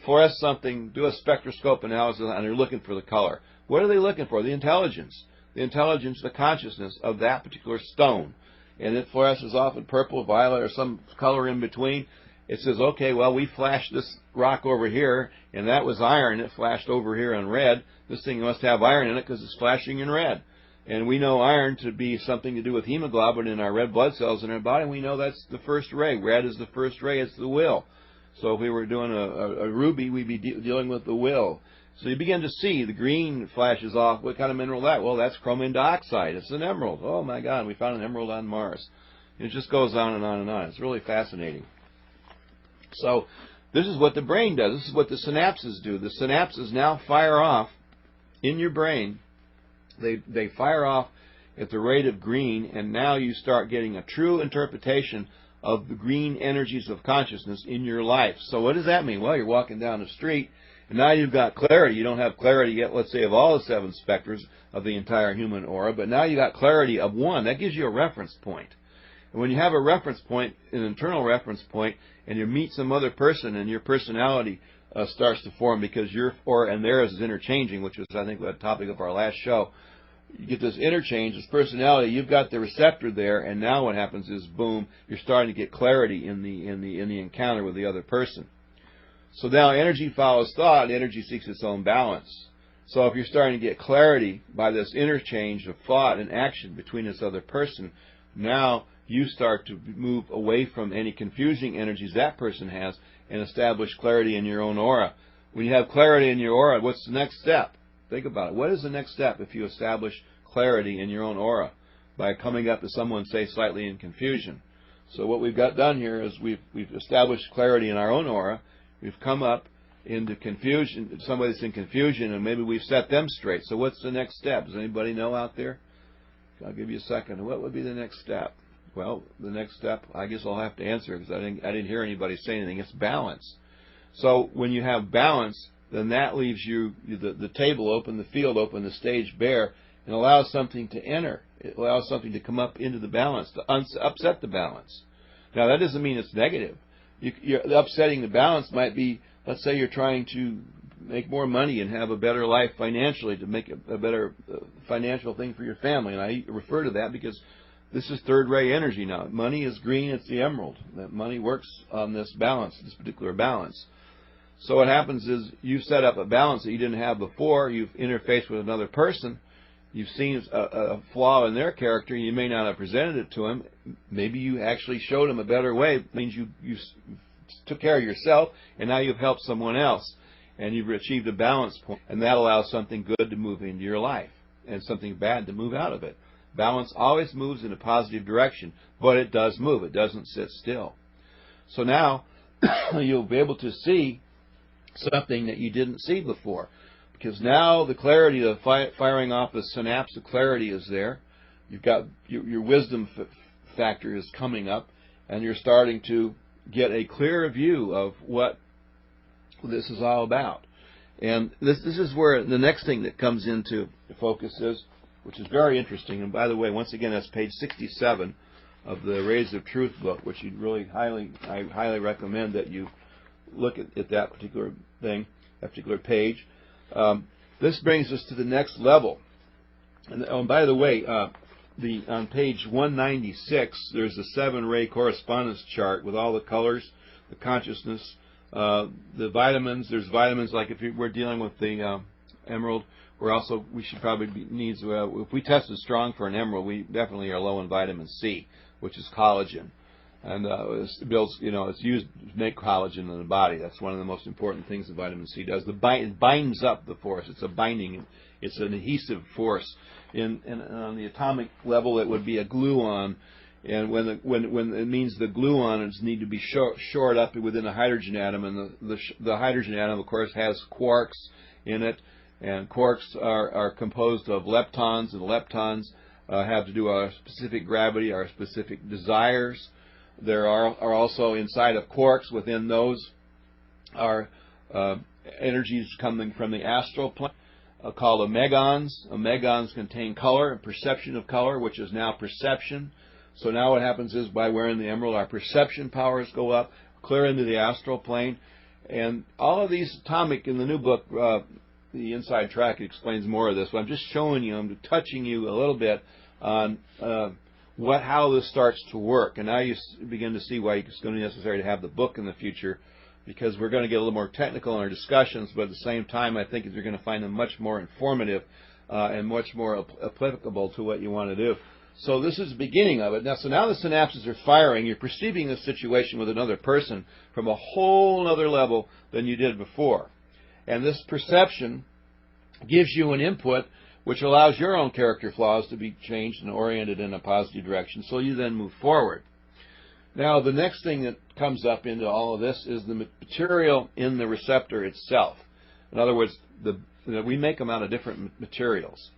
fluoresce something, do a spectroscope analysis, and they're looking for the color. What are they looking for? The intelligence. The intelligence, the consciousness of that particular stone. And it fluoresces often purple, violet, or some color in between. It says, okay, well, we flashed this rock over here, and that was iron. It flashed over here in red. This thing must have iron in it because it's flashing in red. And we know iron to be something to do with hemoglobin in our red blood cells in our body. We know that's the first ray. Red is the first ray. It's the will. So if we were doing a ruby, we'd be dealing with the will. So you begin to see the green flashes off. What kind of mineral that? Well, that's chromium dioxide. It's an emerald. Oh, my God, we found an emerald on Mars. It just goes on and on and on. It's really fascinating. So this is what the brain does. This is what the synapses do. The synapses now fire off in your brain. They fire off at the rate of green, and now you start getting a true interpretation of the green energies of consciousness in your life. So what does that mean? Well, you're walking down the street, and now you've got clarity. You don't have clarity yet, let's say, of all the 7 specters of the entire human aura, but now you got clarity of one. That gives you a reference point. And when you have a reference point, an internal reference point, and you meet some other person, and your personality starts to form, because your aura and theirs is interchanging, which was, I think, the topic of our last show. You get this interchange, this personality. You've got the receptor there, and now what happens is, boom, you're starting to get clarity in the encounter with the other person. So now energy follows thought, and energy seeks its own balance. So if you're starting to get clarity by this interchange of thought and action between this other person, now you start to move away from any confusing energies that person has and establish clarity in your own aura. When you have clarity in your aura, what's the next step? Think about it. What is the next step if you establish clarity in your own aura? By coming up to someone, say, slightly in confusion. So what we've got done here is we've established clarity in our own aura. We've come up into confusion, somebody that's in confusion, and maybe we've set them straight. So what's the next step? Does anybody know out there? I'll give you a second. What would be the next step? Well, the next step, I guess I'll have to answer, because I didn't hear anybody say anything. It's balance. So when you have balance, then that leaves you the table open, the field open, the stage bare, and allows something to enter. It allows something to come up into the balance, to upset the balance. Now, that doesn't mean it's negative. upsetting the balance might be, let's say you're trying to make more money and have a better life financially, to make a better financial thing for your family. And I refer to that because this is third ray energy now. Money is green, it's the emerald. That money works on this balance, this particular balance. So what happens is you set up a balance that you didn't have before. You've interfaced with another person. You've seen a flaw in their character. You may not have presented it to him. Maybe you actually showed him a better way. It means you took care of yourself, and now you've helped someone else. And you've achieved a balance point. And that allows something good to move into your life and something bad to move out of it. Balance always moves in a positive direction, but it does move. It doesn't sit still. So now you'll be able to see something that you didn't see before, because now the clarity of firing off the synapse, the clarity is there. You've got your wisdom factor is coming up, and you're starting to get a clearer view of what this is all about. And this is where the next thing that comes into focus is, which is very interesting. And by the way, once again, that's page 67 of the Rays of Truth book, which I highly recommend that you look at that particular thing, that particular page. This brings us to the next level. And by the way, on page 196, there's a 7-ray correspondence chart with all the colors, the consciousness, the vitamins. There's vitamins like if we're dealing with the emerald. We should probably needs. If we tested strong for an emerald, we definitely are low in vitamin C, which is collagen. And it builds, it's used to make collagen in the body. That's one of the most important things that vitamin C does. It binds up the force. It's a binding. It's an adhesive force. And on the atomic level, it would be a gluon. And when it means the gluons need to be shored up within a hydrogen atom, and the hydrogen atom, of course, has quarks in it, and quarks are composed of leptons, and leptons have to do with our specific gravity, our specific desires. There are also inside of quarks, within those are energies coming from the astral plane called omegons. Omegons contain color and perception of color, which is now perception. So now what happens is, by wearing the emerald, our perception powers go up, clear into the astral plane. And all of these atomic, in the new book, the Inside Track, explains more of this. But I'm just showing you, I'm touching you a little bit on how this starts to work. And now you begin to see why it's going to be necessary to have the book in the future, because we're going to get a little more technical in our discussions, but at the same time, I think you're going to find them much more informative and much more applicable to what you want to do. So this is the beginning of it. Now the synapses are firing. You're perceiving the situation with another person from a whole other level than you did before. And this perception gives you an input which allows your own character flaws to be changed and oriented in a positive direction, so you then move forward. Now, the next thing that comes up into all of this is the material in the receptor itself. In other words, we make them out of different materials.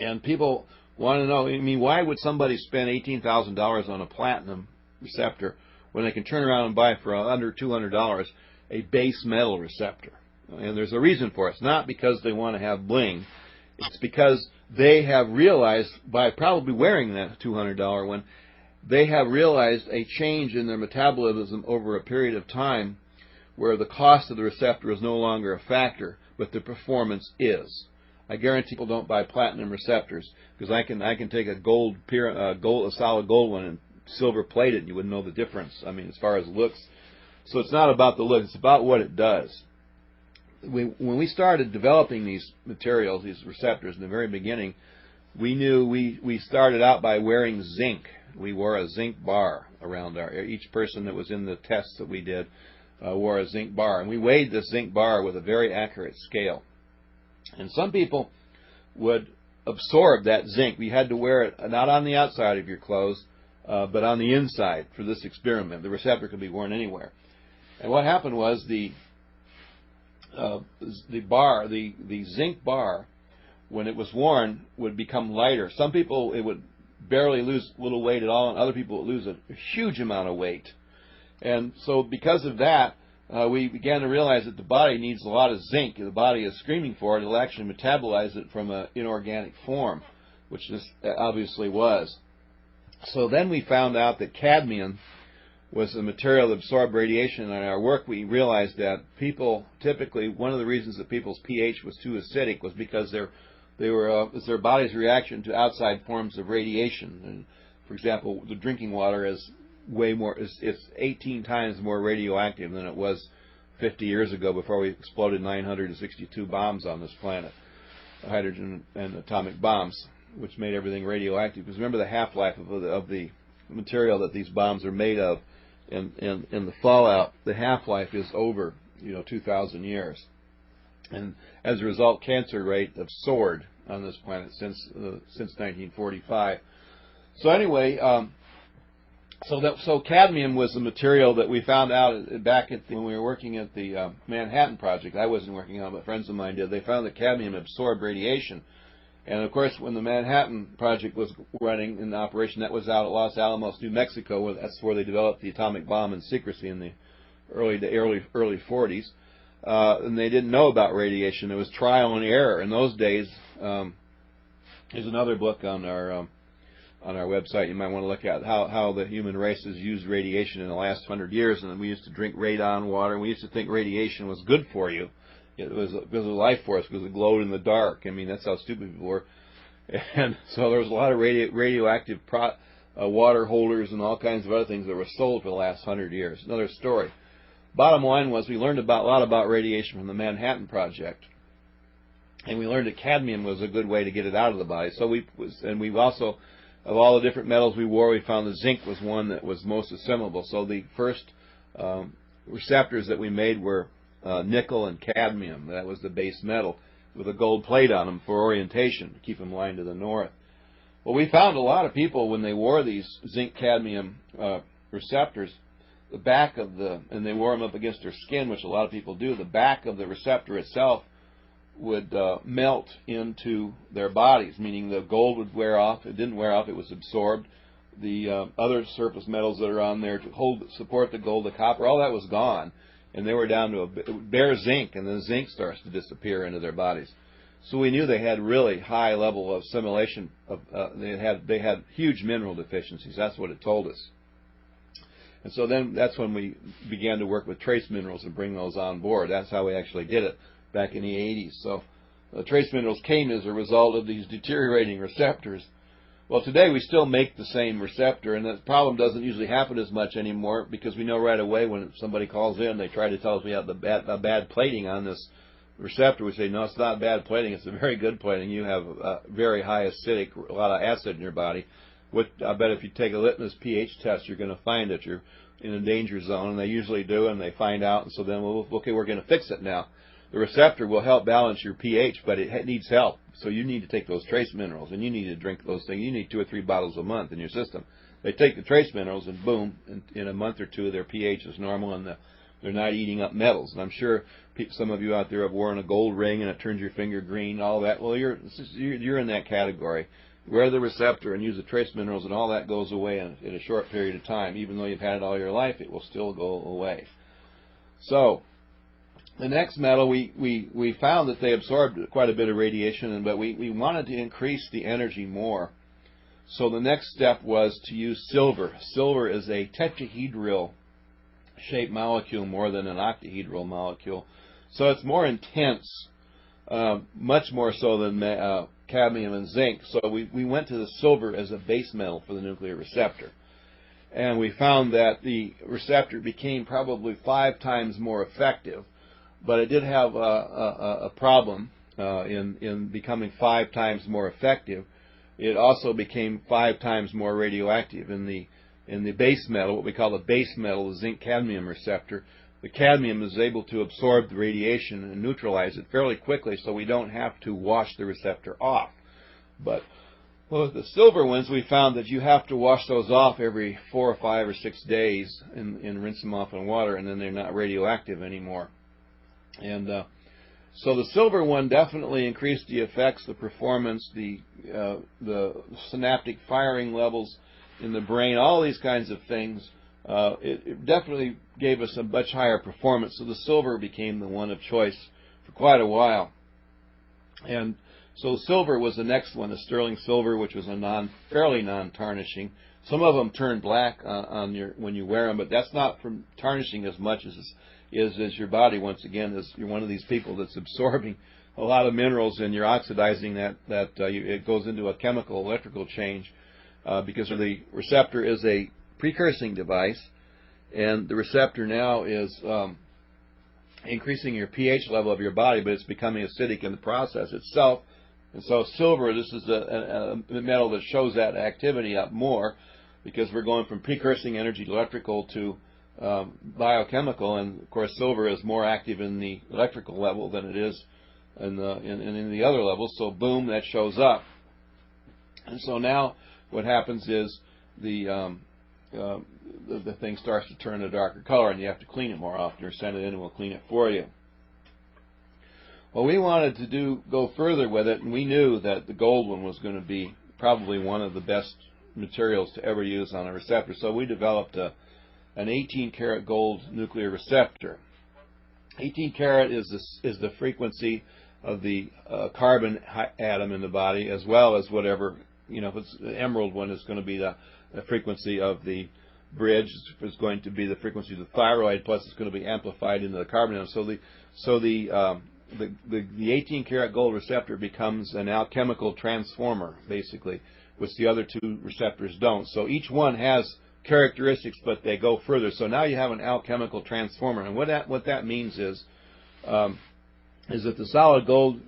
And people want to know, why would somebody spend $18,000 on a platinum receptor when they can turn around and buy for under $200 a base metal receptor? And there's a reason for it. It's not because they want to have bling. It's because they have realized, by probably wearing that $200 one, they have realized a change in their metabolism over a period of time where the cost of the receptor is no longer a factor, but the performance is. I guarantee people don't buy platinum receptors, because I can take a solid gold one and silver plate it, and you wouldn't know the difference. As far as looks. So it's not about the look, it's about what it does. When we started developing these materials, these receptors, in the very beginning, we knew we started out by wearing zinc. We wore a zinc bar around each person that was in the tests that we did wore a zinc bar. And we weighed this zinc bar with a very accurate scale. And some people would absorb that zinc. We had to wear it not on the outside of your clothes, but on the inside for this experiment. The receptor could be worn anywhere. And what happened was the zinc bar, when it was worn, would become lighter. Some people, it would barely lose a little weight at all, and other people would lose a huge amount of weight. And so because of that, we began to realize that the body needs a lot of zinc. The body is screaming for it. It'll actually metabolize it from an inorganic form, which this obviously was. So then we found out that cadmium was the material that absorbed radiation. In our work, we realized that people typically, one of the reasons that people's pH was too acidic was because it's their body's reaction to outside forms of radiation. And for example, the drinking water is way more, it's 18 times more radioactive than it was 50 years ago before we exploded 962 bombs on this planet, hydrogen and atomic bombs, which made everything radioactive. Because remember the half-life of the material that these bombs are made of, and the fallout, the half-life is over 2,000 years. And as a result, cancer rate have soared on this planet since 1945. So anyway, so cadmium was the material that we found out back when we were working at the Manhattan Project. I wasn't working on it, but friends of mine did. They found that cadmium absorbed radiation. And of course, when the Manhattan Project was running in operation, that was out at Los Alamos, New Mexico. That's where they developed the atomic bomb in secrecy in the early 40s. And they didn't know about radiation. It was trial and error. In those days, there's another book on our website you might want to look at, how the human race has used radiation in the last 100 years. And we used to drink radon water, and we used to think radiation was good for you. It was a life force because it glowed in the dark. I mean, that's how stupid people were. And so there was a lot of radioactive water holders and all kinds of other things that were sold for the last 100 years. Another story. Bottom line was we learned a lot about radiation from the Manhattan Project. And we learned that cadmium was a good way to get it out of the body. So we also, of all the different metals we wore, we found that zinc was one that was most assimilable. So the first receptors that we made were nickel and cadmium. That was the base metal, with a gold plate on them for orientation, to keep them aligned to the north. Well, we found a lot of people, when they wore these zinc-cadmium receptors, the back of and they wore them up against their skin, which a lot of people do, the back of the receptor itself would melt into their bodies, meaning the gold would wear off. It didn't wear off, it was absorbed. The other surface metals that are on there to support the gold, the copper, all that was gone. And they were down to a bare zinc, and then zinc starts to disappear into their bodies. So we knew they had really high level of assimilation. They had huge mineral deficiencies. That's what it told us. And so then that's when we began to work with trace minerals and bring those on board. That's how we actually did it back in the 80s. So the trace minerals came as a result of these deteriorating receptors. Well, today we still make the same receptor, and that problem doesn't usually happen as much anymore because we know right away when somebody calls in, they try to tell us we have a bad plating on this receptor. We say, no, it's not bad plating. It's a very good plating. You have a very high acidic, a lot of acid in your body. I bet if you take a litmus pH test, you're going to find that you're in a danger zone, and they usually do, and they find out, and so then, okay, we're going to fix it now. The receptor will help balance your pH, but it needs help. So you need to take those trace minerals, and you need to drink those things. You need 2 or 3 bottles a month in your system. They take the trace minerals, and boom, in a month or two, their pH is normal, and they're not eating up metals. And I'm sure some of you out there have worn a gold ring, and it turns your finger green, all that. Well, you're in that category. Wear the receptor and use the trace minerals, and all that goes away in a short period of time. Even though you've had it all your life, it will still go away. So the next metal, we found that they absorbed quite a bit of radiation, but we wanted to increase the energy more. So the next step was to use silver. Silver is a tetrahedral shaped molecule more than an octahedral molecule. So it's more intense, much more so than cadmium and zinc. So we went to the silver as a base metal for the nuclear receptor. And we found that the receptor became probably 5 times more effective. But it did have a problem in becoming 5 times more effective. It also became 5 times more radioactive. In the base metal, what we call the base metal, the zinc-cadmium receptor, the cadmium is able to absorb the radiation and neutralize it fairly quickly, so we don't have to wash the receptor off. But with the silver ones, we found that you have to wash those off every 4 or 5 or 6 days and rinse them off in water, and then they're not radioactive anymore. And so the silver one definitely increased the effects, the performance, the synaptic firing levels in the brain, all these kinds of things. It definitely gave us a much higher performance. So the silver became the one of choice for quite a while. And so silver was the next one, the sterling silver, which was a fairly non-tarnishing. Some of them turn black on your when you wear them, but that's not from tarnishing as much as your body. Once again, you're one of these people that's absorbing a lot of minerals and you're oxidizing it goes into a chemical electrical change because the receptor is a precursing device, and the receptor now is increasing your pH level of your body, but it's becoming acidic in the process itself. And so silver, this is a metal that shows that activity up more, because we're going from precursing energy to electrical to biochemical, and of course silver is more active in the electrical level than it is in the other levels. So boom, that shows up. And so now what happens is the thing starts to turn a darker color, and you have to clean it more often, or send it in and we'll clean it for you. Well, we wanted to go further with it, and we knew that the gold one was going to be probably one of the best materials to ever use on a receptor. So we developed an 18-karat gold nuclear receptor. 18 karat is the frequency of the carbon atom in the body, as well as whatever, if it's the emerald one, is going to be the frequency of the bridge. It's going to be the frequency of the thyroid, plus it's going to be amplified into the carbon atom. So the 18 karat gold receptor becomes an alchemical transformer, basically, which the other two receptors don't. So each one has characteristics, but they go further. So now you have an alchemical transformer, and what that means is that the solid gold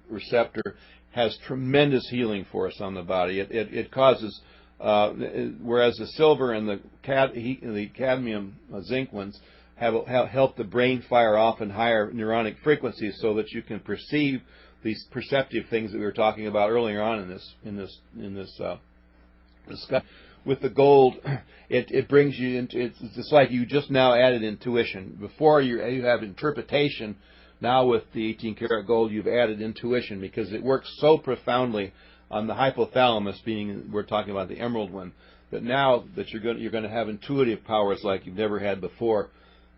receptor has tremendous healing force on the body. It causes, whereas the silver and the cadmium zinc ones have helped the brain fire off in higher neuronic frequencies, so that you can perceive these perceptive things that we were talking about earlier on in this discussion. With the gold, it brings you into, it's like you just now added intuition. Before you have interpretation. Now with the 18 karat gold, you've added intuition, because it works so profoundly on the hypothalamus, we're talking about the emerald one, that now that you're going to have intuitive powers like you've never had before,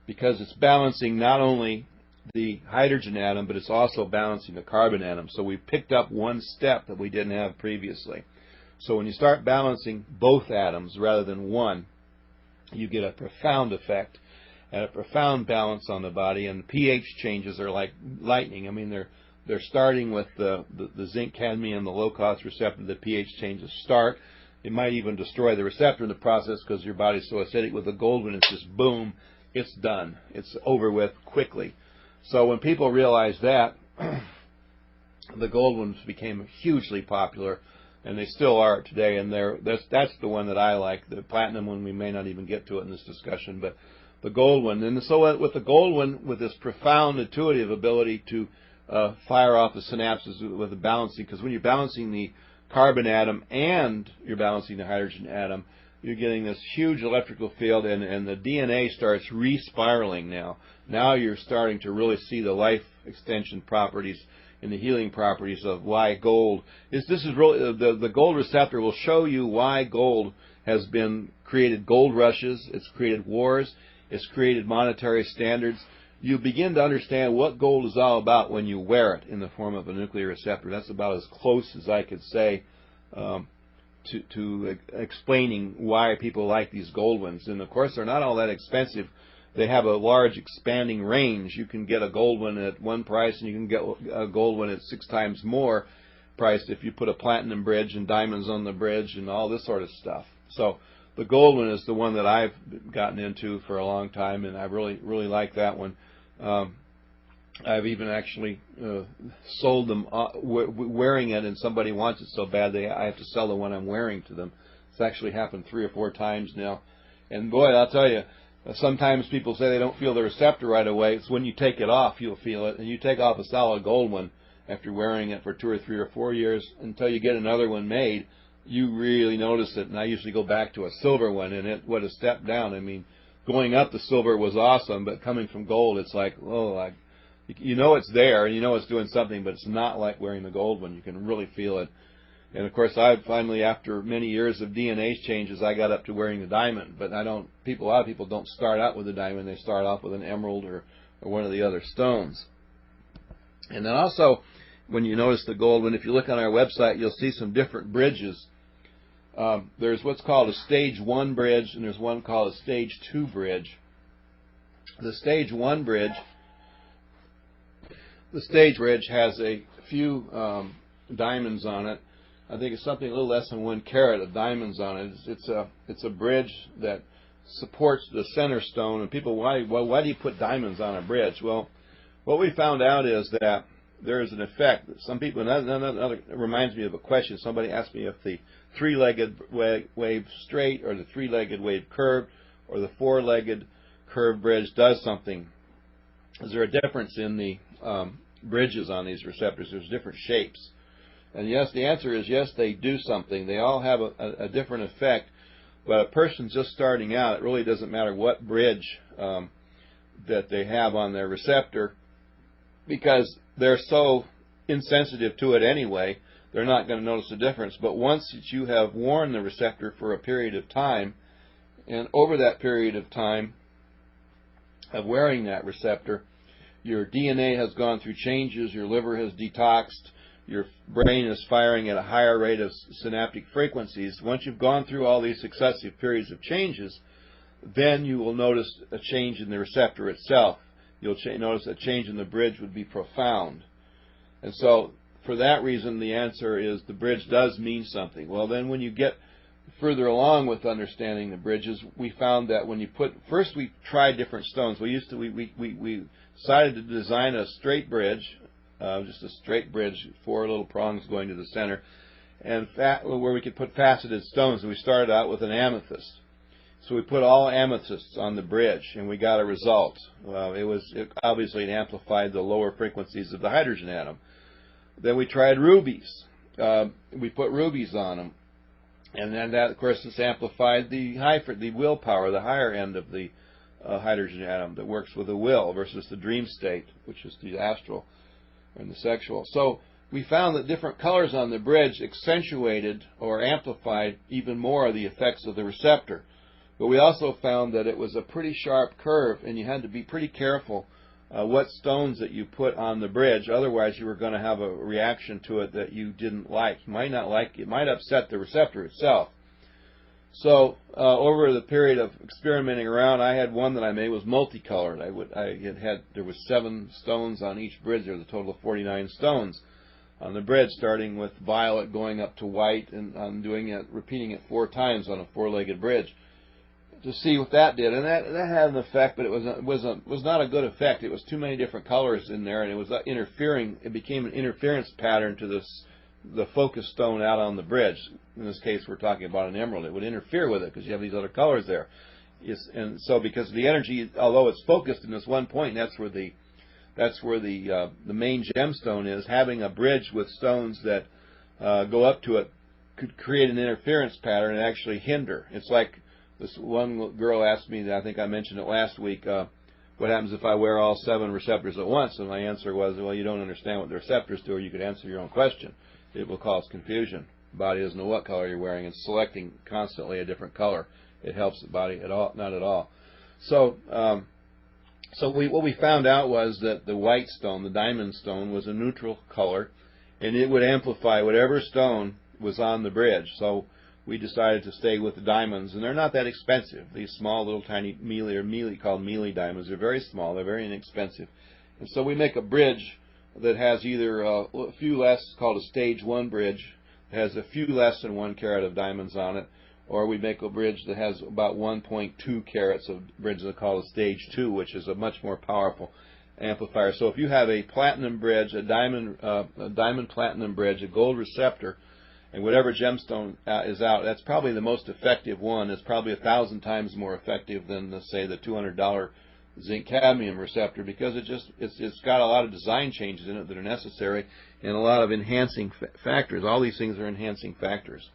because it's balancing not only the hydrogen atom, but it's also balancing the carbon atom. So we picked up one step that we didn't have previously. So when you start balancing both atoms rather than one, you get a profound effect and a profound balance on the body, and the pH changes are like lightning. I mean, they're starting with the zinc cadmium, the low-cost receptor. The pH changes start. It might even destroy the receptor in the process, because your body's so acidic. With the gold one, it's just boom, it's done. It's over with quickly. So when people realized that, the gold ones became hugely popular, and they still are today. And that's the one that I like. The platinum one, we may not even get to it in this discussion, but the gold one. And so with the gold one, with this profound intuitive ability to fire off the synapses with the balancing, because when you're balancing the carbon atom and you're balancing the hydrogen atom, you're getting this huge electrical field, and the DNA starts re-spiraling now. Now you're starting to really see the life extension properties and the healing properties of why gold is. This is really the gold receptor will show you why gold has been created. Gold rushes, it's created wars, it's created monetary standards. You begin to understand what gold is all about when you wear it in the form of a nuclear receptor. That's about as close as I could say to explaining why people like these gold ones. And of course, they're not all that expensive. They have a large expanding range. You can get a gold one at one price, and you can get a gold one at 6 times more priced if you put a platinum bridge and diamonds on the bridge and all this sort of stuff. So the gold one is the one that I've gotten into for a long time, and I really like that one. I've even actually sold them wearing it, and somebody wants it so bad I have to sell the one I'm wearing to them. It's actually happened 3 or 4 times now. And boy, I'll tell you, sometimes people say they don't feel the receptor right away. It's when you take it off you'll feel it. And you take off a solid gold one after wearing it for 2 or 3 or 4 years until you get another one made, you really notice it. And I usually go back to a silver one, and it would have stepped down. I mean, going up the silver was awesome, but coming from gold, it's like, oh, you know it's there, and you know it's doing something, but it's not like wearing the gold one. You can really feel it. And of course, I finally, after many years of DNA changes, I got up to wearing the diamond. But a lot of people don't start out with a diamond. They start off with an emerald or one of the other stones. And then also, when you notice the gold one, if you look on our website, you'll see some different bridges There's what's called a stage 1 bridge, and there's one called a stage 2 bridge. The stage 1 bridge, has a few diamonds on it. I think it's something a little less than 1 carat of diamonds on it. It's a bridge that supports the center stone. And people, why do you put diamonds on a bridge? Well, what we found out is that there is an effect. Some people, another reminds me of a question. Somebody asked me if the 3-legged wave straight or the 3-legged wave curved or the 4-legged curved bridge does something. Is there a difference in the bridges on these receptors? There's different shapes. And yes, the answer is yes, they do something. They all have a different effect. But a person just starting out, it really doesn't matter what bridge that they have on their receptor, because they're so insensitive to it anyway, they're not going to notice the difference. But once that you have worn the receptor for a period of time, and over that period of time of wearing that receptor, your DNA has gone through changes, your liver has detoxed, your brain is firing at a higher rate of synaptic frequencies. Once you've gone through all these successive periods of changes, then you will notice a change in the receptor itself. You'll notice a change in the bridge would be profound. And so, for that reason, the answer is the bridge does mean something. Well, then when you get further along with understanding the bridges, we found that when you first we tried different stones. We decided to design a straight bridge, just a straight bridge, 4 little prongs going to the center, and where we could put faceted stones. And we started out with an amethyst. So we put all amethysts on the bridge, and we got a result. Obviously it amplified the lower frequencies of the hydrogen atom. Then we tried rubies. We put rubies on them, and then that, of course, this amplified the willpower, the higher end of the hydrogen atom that works with the will versus the dream state, which is the astral and the sexual. So we found that different colors on the bridge accentuated or amplified even more of the effects of the receptor. But we also found that it was a pretty sharp curve, and you had to be pretty careful what stones that you put on the bridge. Otherwise, you were going to have a reaction to it that you didn't like. You might not like it. It might upset the receptor itself. So over the period of experimenting around, I had one that I made was multicolored. There was 7 stones on each bridge. There was a total of 49 stones on the bridge, starting with violet going up to white, and I'm repeating it 4 times on a 4-legged bridge to see what that did. And that had an effect, but it was not a good effect. It was too many different colors in there, and it was interfering. It became an interference pattern to the focus stone out on the bridge. In this case, we're talking about an emerald. It would interfere with it because you have these other colors there. And so, because the energy, although it's focused in this one point, that's where the main gemstone is. Having a bridge with stones that go up to it could create an interference pattern and actually hinder. It's like this one girl asked me, I think I mentioned it last week, what happens if I wear all 7 receptors at once? And my answer was, well, you don't understand what the receptors do, or you could answer your own question. It will cause confusion. The body doesn't know what color you're wearing. It's selecting constantly a different color. It helps the body at all? Not at all. So, what we found out was that the white stone, the diamond stone, was a neutral color, and it would amplify whatever stone was on the bridge. So we decided to stay with the diamonds, and they're not that expensive. These small little tiny called mealy diamonds, are very small. They're very inexpensive. And so we make a bridge that has either a few less, called a stage 1 bridge, that has a few less than 1 carat of diamonds on it, or we make a bridge that has about 1.2 carats of bridge that called a stage 2, which is a much more powerful amplifier. So if you have a platinum bridge, a diamond platinum bridge, a gold receptor, and whatever gemstone is out, that's probably the most effective one. It's probably 1,000 times more effective than, say, the $200 zinc cadmium receptor, because it's got a lot of design changes in it that are necessary, and a lot of enhancing factors. All these things are enhancing factors.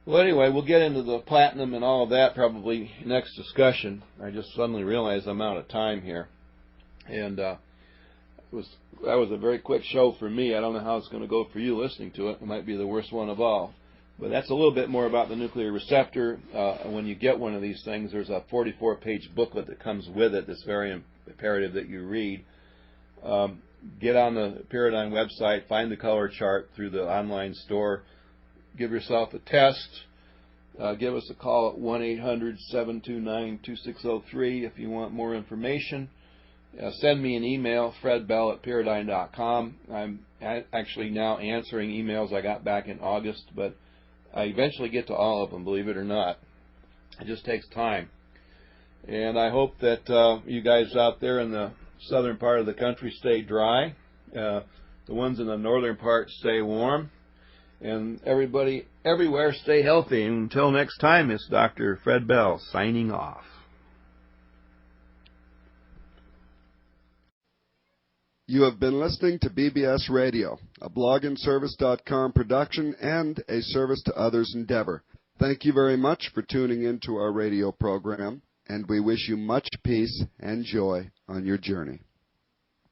Well, anyway, we'll get into the platinum and all of that probably next discussion. I just suddenly realized I'm out of time here, and that was a very quick show for me. I don't know how it's going to go for you listening to it. It might be the worst one of all. But that's a little bit more about the nuclear receptor. When you get one of these things, there's a 44-page booklet that comes with it that's very imperative that you read. Get on the Pyradyne website, find the color chart through the online store, give yourself a test, give us a call at 1-800-729-2603 if you want more information. Send me an email, fredbell@pyradyne.com. I'm actually now answering emails I got back in August, but I eventually get to all of them, believe it or not. It just takes time. And I hope that you guys out there in the southern part of the country stay dry. The ones in the northern part stay warm. And everybody everywhere stay healthy. And until next time, it's Dr. Fred Bell signing off. You have been listening to BBS Radio, a blogandservice.com production and a service to others' endeavor. Thank you very much for tuning into our radio program, and we wish you much peace and joy on your journey.